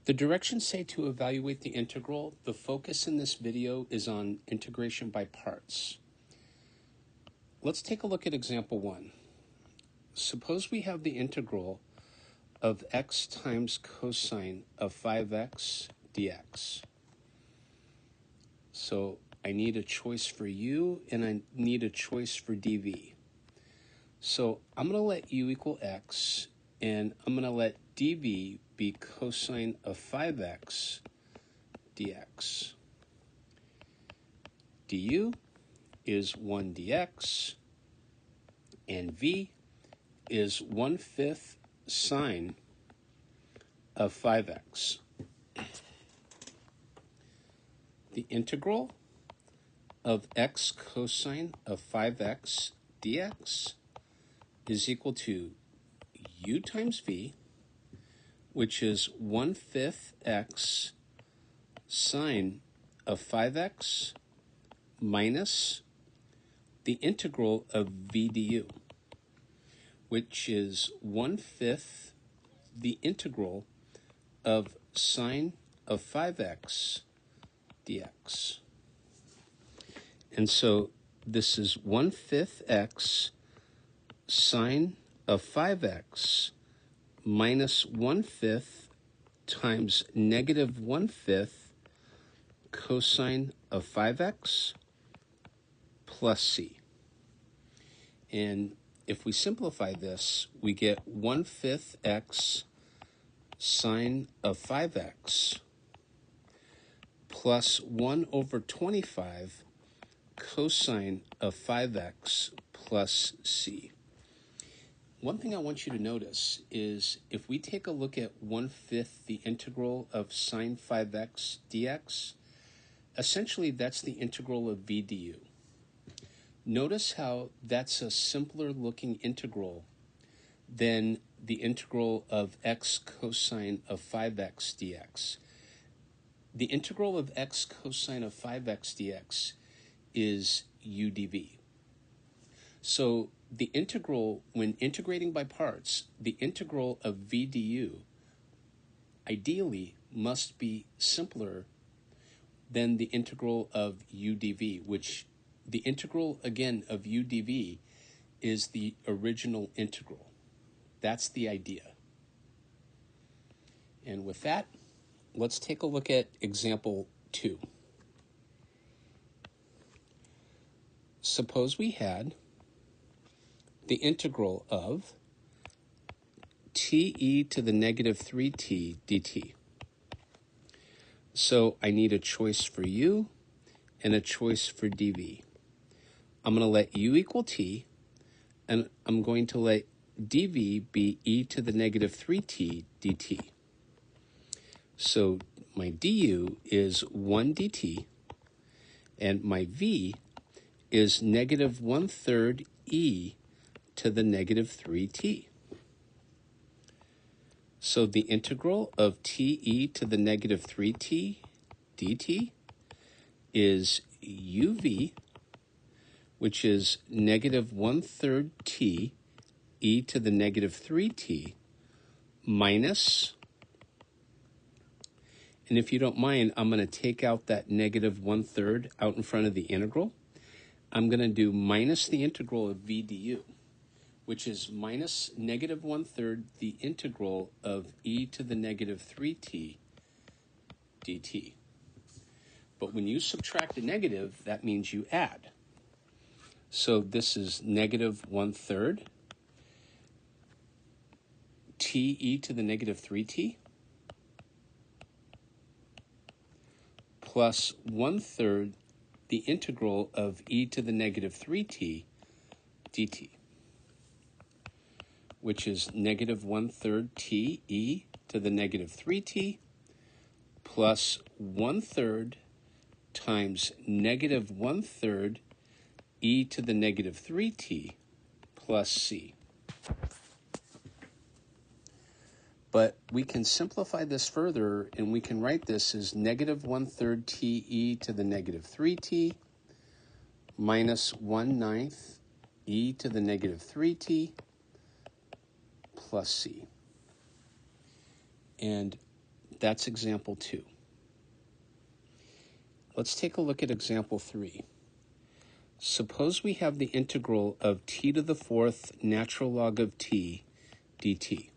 The directions say to evaluate the integral. The focus in this video is on integration by parts. Let's take a look at example 1. Suppose we have the integral of x times cosine of 5x dx. So I need a choice for u and I need a choice for dv. So I'm going to let u equal x and I'm going to let dv be cosine of 5x dx. du is 1 dx and v is 1/5 sine of 5x. The integral of x cosine of 5x dx is equal to u times v, which is 1/5 x sine of 5x minus the integral of v du, which is 1/5 the integral of sine of 5x dx. And so this is 1/5 x sine of 5x minus 1/5 times negative 1/5 cosine of 5x plus c. And if we simplify this, we get 1/5 x sine of 5x plus 1/25 cosine of 5x plus c. One thing I want you to notice is if we take a look at 1/5 the integral of sine 5x dx, essentially that's the integral of v du. Notice how that's a simpler looking integral than the integral of x cosine of 5x dx. The integral of x cosine of 5x dx is u dv. So the integral, when integrating by parts, the integral of v du ideally must be simpler than the integral of u dv, which the integral, again, of u dv is the original integral. That's the idea. And with that, let's take a look at example 2. Suppose we had the integral of te to the negative 3t dt. So I need a choice for u and a choice for dv. I'm going to let u equal t, and I'm going to let dv be e to the negative 3t dt. So my du is 1 dt, and my v is negative 1/3 e to the negative 3t. So the integral of te to the negative 3t dt is uv, which is negative 1/3 t e to the negative 3t minus, and if you don't mind, I'm going to take out that negative 1/3 out in front of the integral. I'm going to do minus the integral of v du, which is minus negative 1/3 the integral of e to the negative 3t dt. But when you subtract a negative, that means you add. So this is negative 1/3 t e to the negative 3t plus 1/3 the integral of e to the negative 3t dt, which is negative 1/3 t e to the negative 3t plus 1/3 times negative 1/3 e to the negative 3t plus c. But we can simplify this further, and we can write this as negative 1/3 t e to the negative 3t minus 1/9 e to the negative 3t plus c. And That's example 2. Let's take a look at example 3. Suppose we have the integral of t to the 4th natural log of t dt.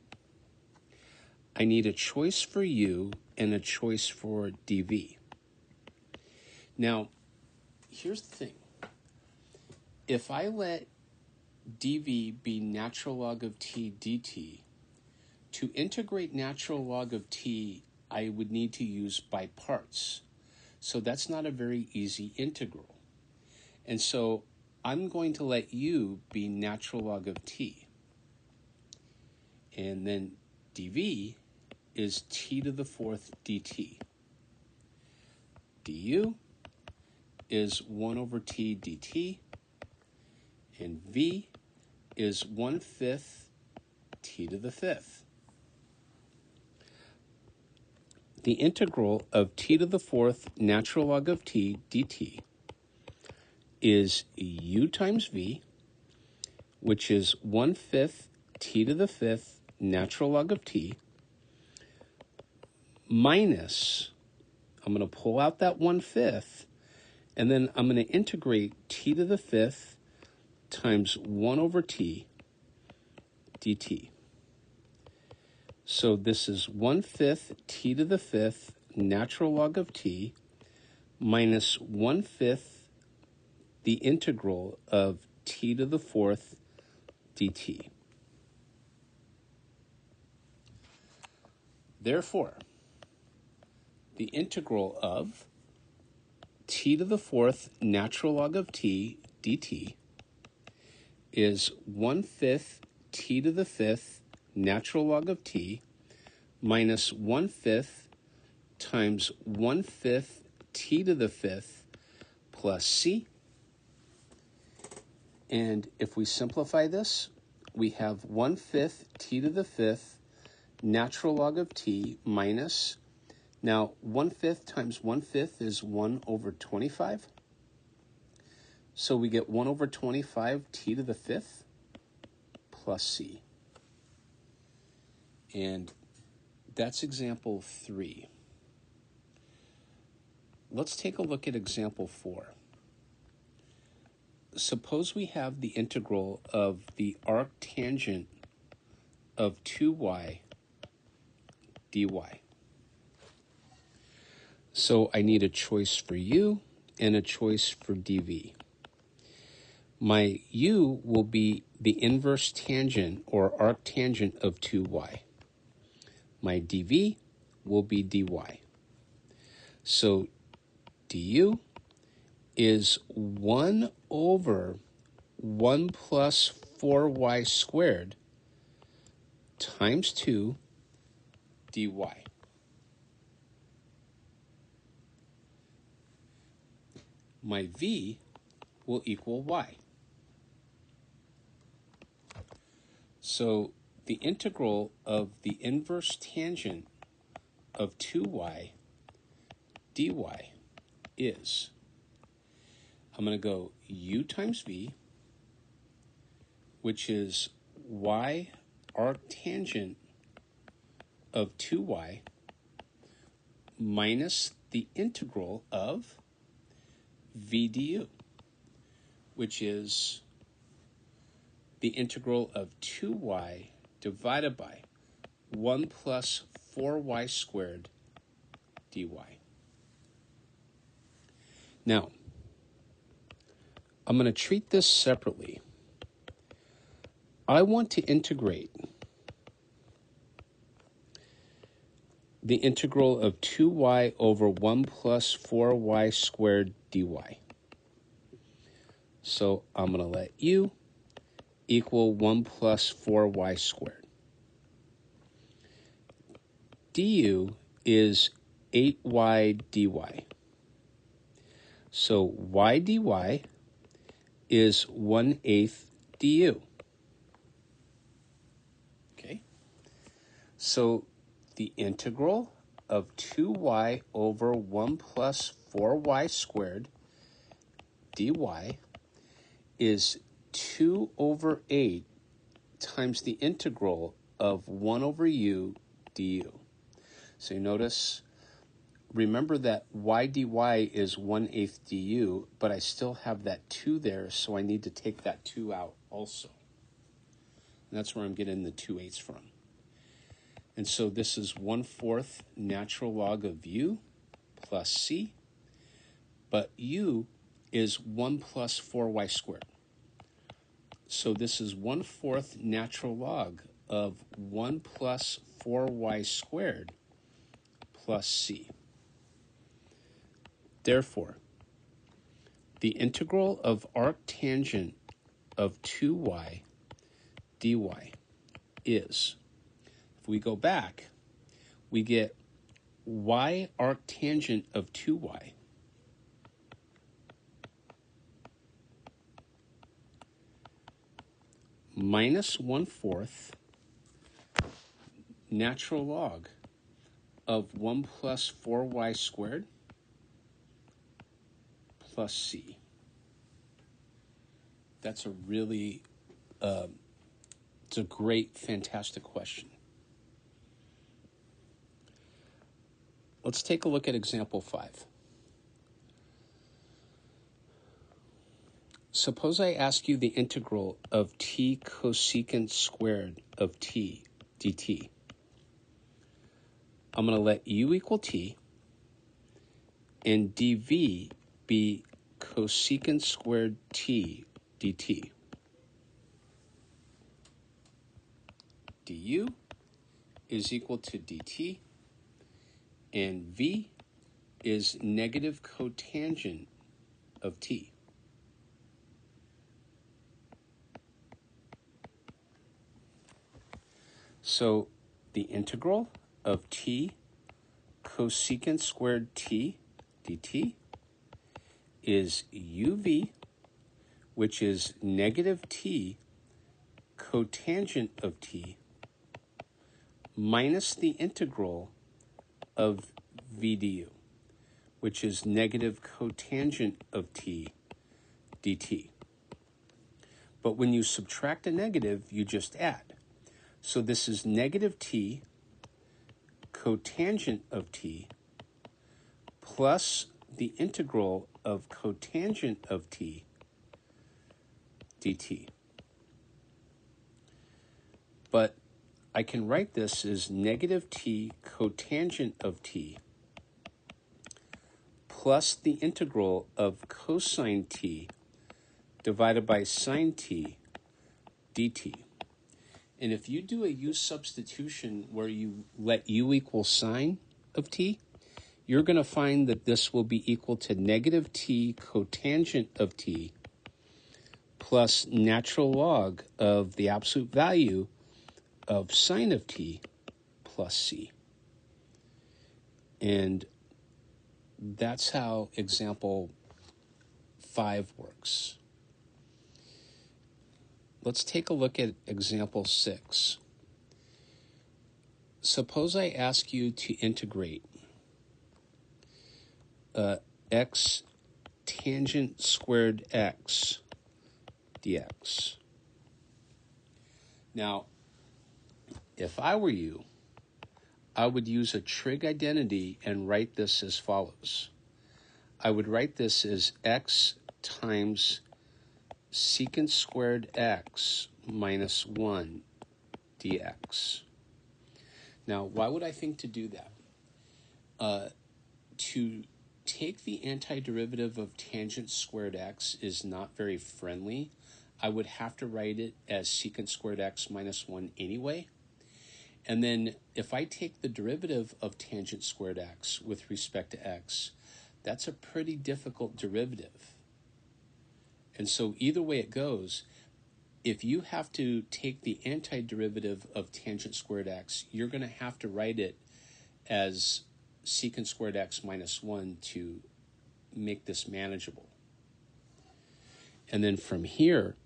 I need a choice for u and a choice for dv. Now, here's the thing. If I let dv be natural log of t dt, to integrate natural log of t, I would need to use by parts. So that's not a very easy integral. And so I'm going to let u be natural log of t. And then dv is t to the 4th dt. du is 1 over t dt. And v is 1/5 t to the 5th. The integral of t to the 4th natural log of t dt is u times v, which is 1/5 t to the 5th natural log of t, minus, I'm going to pull out that 1/5, and then I'm going to integrate t to the 5th times 1 over t dt. So this is 1/5 t to the 5th natural log of t minus 1/5 the integral of t to the 4th dt. Therefore, the integral of t to the 4th natural log of t dt is 1/5 t to the 5th natural log of t minus 1/5 times 1/5 t to the 5th plus c. And if we simplify this, we have 1/5 t to the 5th natural log of t minus, now 1/5 times 1/5 is 1 over 25. So we get 1 over 25 t to the 5th plus c. And that's example 3. Let's take a look at example 4. Suppose we have the integral of the arctangent of 2y dy. So I need a choice for u and a choice for dv. My u will be the inverse tangent or arctangent of 2y. My dv will be dy. So du is 1 over 1 plus 4y squared times 2 dy. My v will equal y. So the integral of the inverse tangent of 2y dy is, I'm going to go u times v, which is y arctangent of 2y minus the integral of v du, which is the integral of 2y divided by 1 plus 4y squared dy. Now, I'm going to treat this separately. I want to integrate the integral of 2y over 1 plus 4y squared dy. So I'm going to let u equal 1 plus 4y squared. Du is 8y dy. So y dy is 1/8 du. Okay. So the integral of 2y over 1 plus 4y squared dy is 2 over 8 times the integral of 1 over u du. So you notice, remember that y dy is 1/8 du, but I still have that 2 there, so I need to take that 2 out also. And that's where I'm getting the 2/8 from. And so this is 1/4 natural log of u plus c, but u is 1 plus 4y squared. So this is 1/4 natural log of 1 plus 4y squared plus c. Therefore, the integral of arctangent of 2y dy is, if we go back, we get y arctangent of 2y minus 1/4 natural log of 1 plus 4y squared plus c. That's a really, it's a great, fantastic question. Let's take a look at example 5. Suppose I ask you the integral of t cosecant squared of t dt. I'm going to let u equal t and dv be cosecant squared t dt. du is equal to dt, and v is negative cotangent of t. So the integral of t cosecant squared t dt is uv, which is negative t cotangent of t, minus the integral of v du, which is negative cotangent of t dt. But when you subtract a negative, you just add. So this is negative t cotangent of t plus the integral of cotangent of t dt. But I can write this as negative t cotangent of t plus the integral of cosine t divided by sine t dt. And if you do a u substitution where you let u equal sine of t, you're going to find that this will be equal to negative t cotangent of t plus natural log of the absolute value of sine of t plus c. And that's how example 5 works. Let's take a look at example 6. Suppose I ask you to integrate x tangent squared x dx. Now, if I were you, I would use a trig identity and write this as follows. I would write this as x times secant squared x minus 1 dx. Now, why would I think to do that? To take the antiderivative of tangent squared x is not very friendly. I would have to write it as secant squared x minus 1 anyway. And then if I take the derivative of tangent squared x with respect to x, that's a pretty difficult derivative. And so either way it goes, if you have to take the antiderivative of tangent squared x, you're going to have to write it as secant squared x minus 1 to make this manageable. And then from here,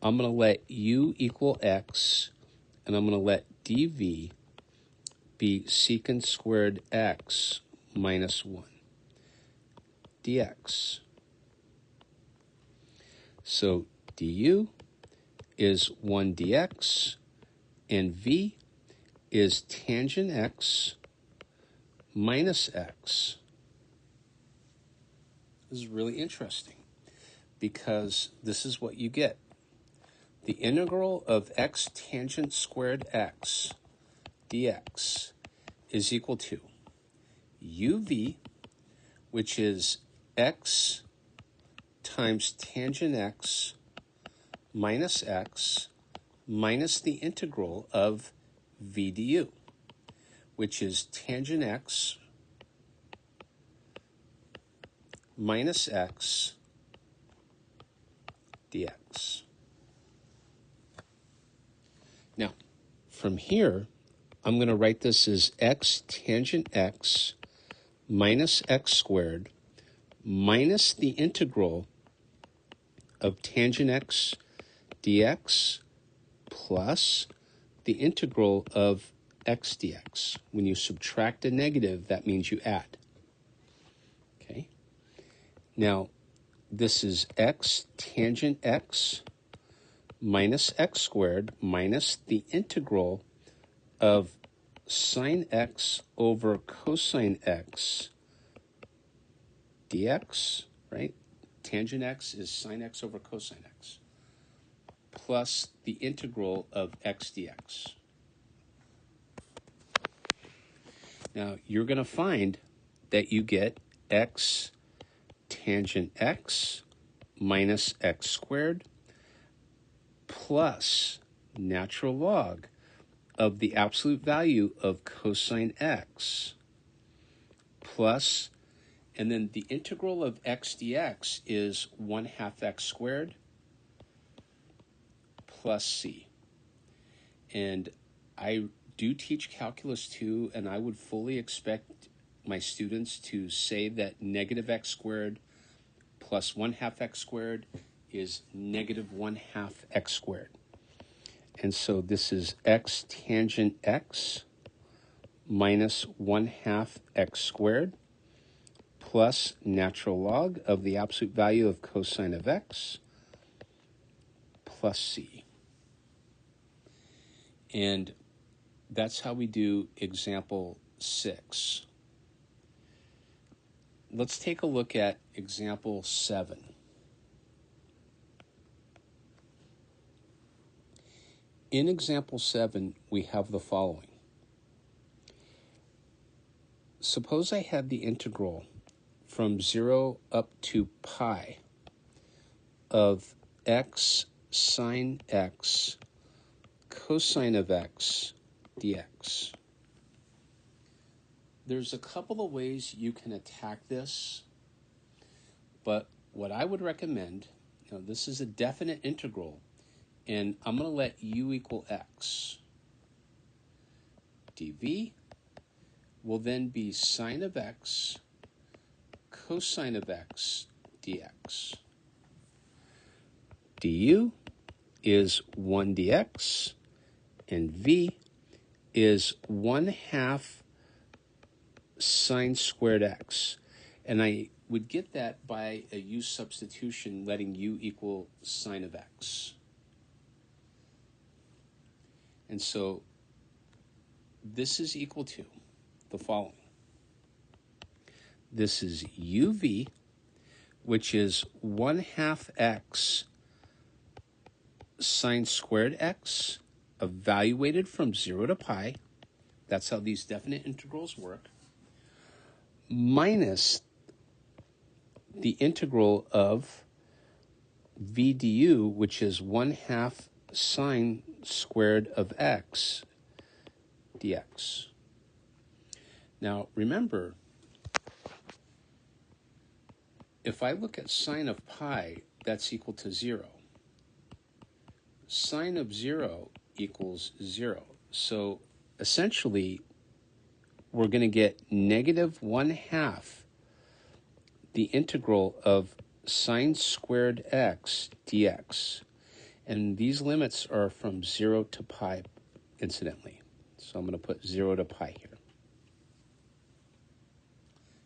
I'm going to let u equal x, and I'm going to let dv be secant squared x minus 1 dx. So du is 1 dx, and v is tangent x minus x. This is really interesting because this is what you get. The integral of x tangent squared x dx is equal to uv, which is x times tangent x minus the integral of v du, which is tangent x minus x dx. Now, from here, I'm going to write this as x tangent x minus x squared minus the integral of tangent x dx plus the integral of x dx. When you subtract a negative, that means you add. Okay? Now, this is x tangent x minus x squared minus the integral of sine x over cosine x dx, right? Tangent x is sine x over cosine x, plus the integral of x dx. Now, you're going to find that you get x tangent x minus x squared plus natural log of the absolute value of cosine x plus, and then the integral of x dx is 1/2 x squared plus c. And I do teach Calculus 2, and I would fully expect my students to say that negative x squared plus 1/2 x squared is negative 1/2 x squared. And so this is x tangent x minus 1/2 x squared plus natural log of the absolute value of cosine of x plus c. And that's how we do example 6. Let's take a look at example 7. In example 7, we have the following. Suppose I had the integral from 0 up to pi of x sine x cosine of x dx. There's a couple of ways you can attack this, but what I would recommend, this is a definite integral, and I'm going to let u equal x. dv will then be sine of x cosine of x dx. du is 1 dx, and v is 1/2 sine squared x. And I would get that by a u substitution, letting u equal sine of x. And so this is equal to the following. This is uv, which is 1/2 x sine squared x, evaluated from 0 to pi. That's how these definite integrals work. Minus the integral of v du, which is 1/2 sine squared of x dx. Now, remember, if I look at sine of pi, that's equal to 0. Sine of 0 equals 0. So essentially, we're going to get negative 1/2 the integral of sine squared x dx. And these limits are from 0 to pi, incidentally. So I'm going to put 0 to pi here.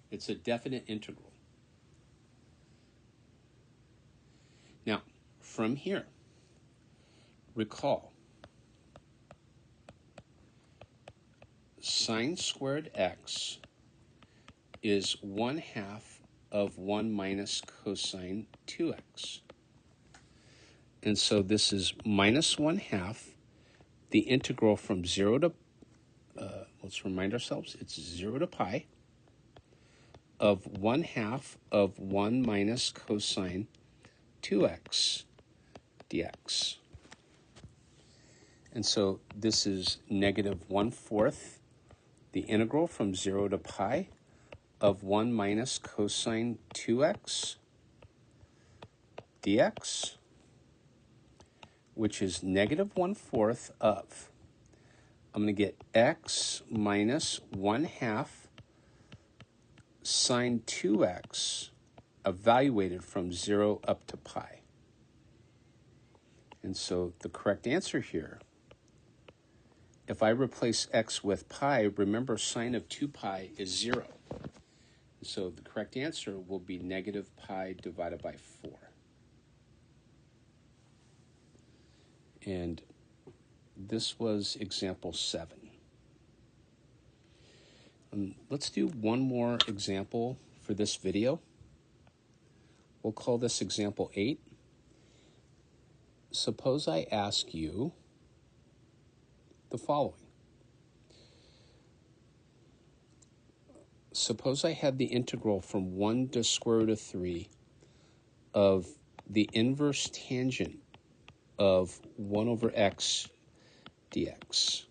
It's a definite integral. Now, from here, recall, sine squared x is 1/2 of 1 minus cosine 2x. And so this is minus 1/2. The integral from 0 to, let's remind ourselves, it's 0 to pi of 1/2 of 1 minus cosine 2x dx. And so this is negative 1/4 the integral from 0 to pi of 1 minus cosine 2x dx, which is negative 1/4 of, I'm going to get x minus 1/2 sine 2x evaluated from 0 up to pi. And so the correct answer here, if I replace x with pi, remember sine of 2 pi is 0. So the correct answer will be negative pi divided by 4. And this was example 7. Let's do one more example for this video. We'll call this example 8. Suppose I ask you the following. Suppose I had the integral from 1 to square root of 3 of the inverse tangent of 1 over x dx.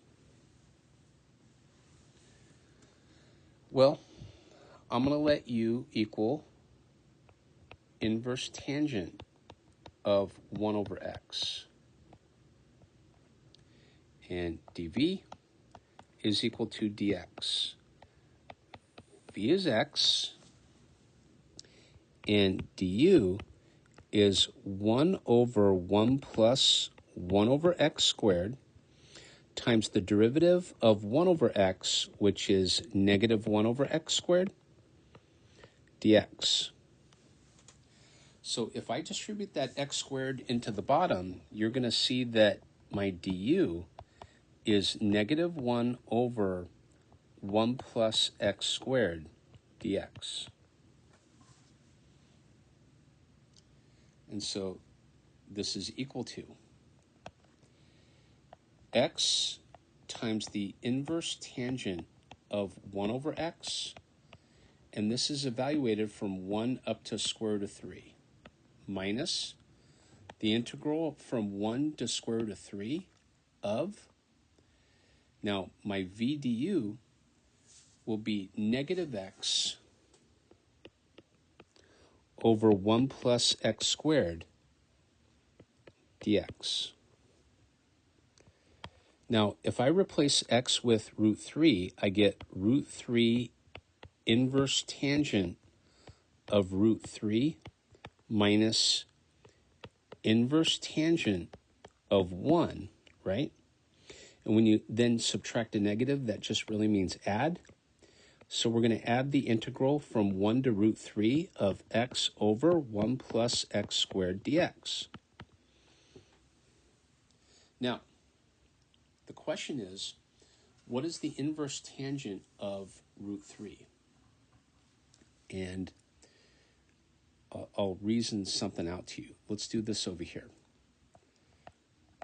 Well, I'm going to let u equal inverse tangent of 1 over x. And dv is equal to dx. V is x, and du is 1 over 1 plus 1 over x squared times the derivative of 1 over x, which is negative 1 over x squared, dx. So if I distribute that x squared into the bottom, you're going to see that my du is negative 1 over 1 plus x squared dx. And so this is equal to x times the inverse tangent of 1 over x, and this is evaluated from 1 up to square root of 3, minus the integral from 1 to square root of 3 of, now my v du will be negative x over 1 plus x squared dx. Now, if I replace x with root 3, I get root 3 inverse tangent of root 3 minus inverse tangent of 1, right? And when you then subtract a negative, that just really means add. So we're going to add the integral from 1 to root 3 of x over 1 plus x squared dx. Now, the question is, what is the inverse tangent of root 3? And I'll reason something out to you. Let's do this over here.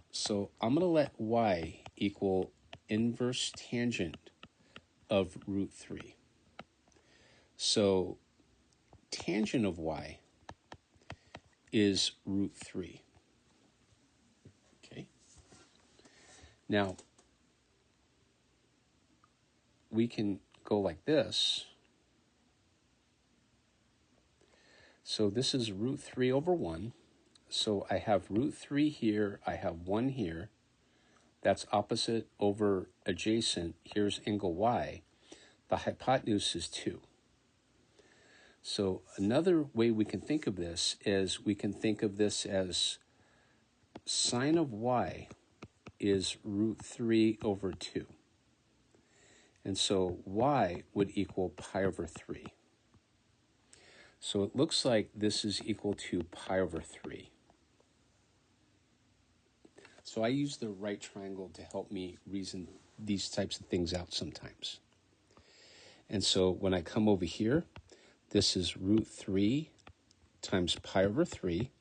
So I'm going to let y equal inverse tangent of root 3. So tangent of y is root 3. Okay. Now, we can go like this. So this is root 3 over 1. So I have root 3 here, I have 1 here. That's opposite over adjacent. Here's angle y. The hypotenuse is 2. So another way we can think of this is we can think of this as sine of y is root 3 over 2. And so y would equal pi over 3. So it looks like this is equal to pi over 3. So I use the right triangle to help me reason these types of things out sometimes. And so when I come over here, this is root 3 times pi over 3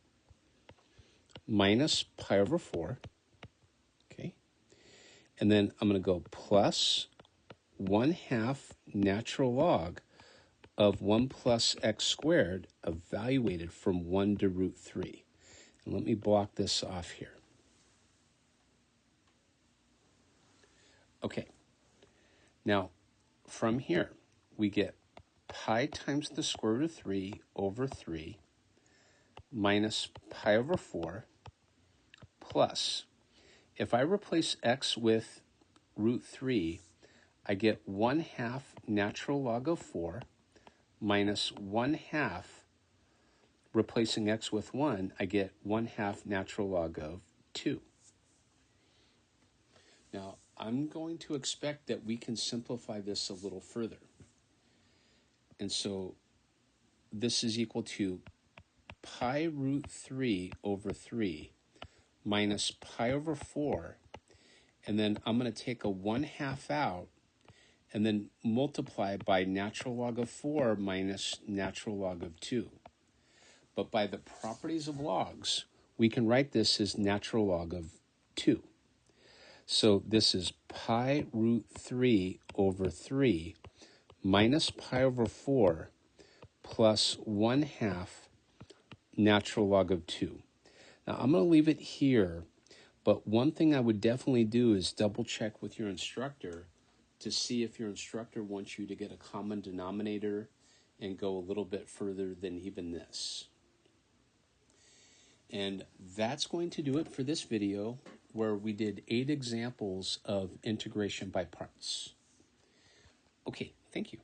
minus pi over 4. Okay. And then I'm going to go plus 1/2 natural log of 1 plus x squared evaluated from 1 to root 3. And let me block this off here. Okay. Now, from here, we get pi times the square root of 3 over 3 minus pi over 4 plus, if I replace x with root 3, I get 1/2 natural log of 4 minus 1/2, replacing x with 1, I get 1/2 natural log of 2. Now, I'm going to expect that we can simplify this a little further. And so this is equal to pi root 3 over 3 minus pi over 4. And then I'm going to take a 1/2 out and then multiply by natural log of 4 minus natural log of 2. But by the properties of logs, we can write this as natural log of 2. So this is pi root 3 over 3 minus pi over 4 plus 1/2 natural log of 2. Now I'm going to leave it here, but one thing I would definitely do is double check with your instructor to see if your instructor wants you to get a common denominator and go a little bit further than even this. And that's going to do it for this video, where we did 8 examples of integration by parts. Okay, thank you.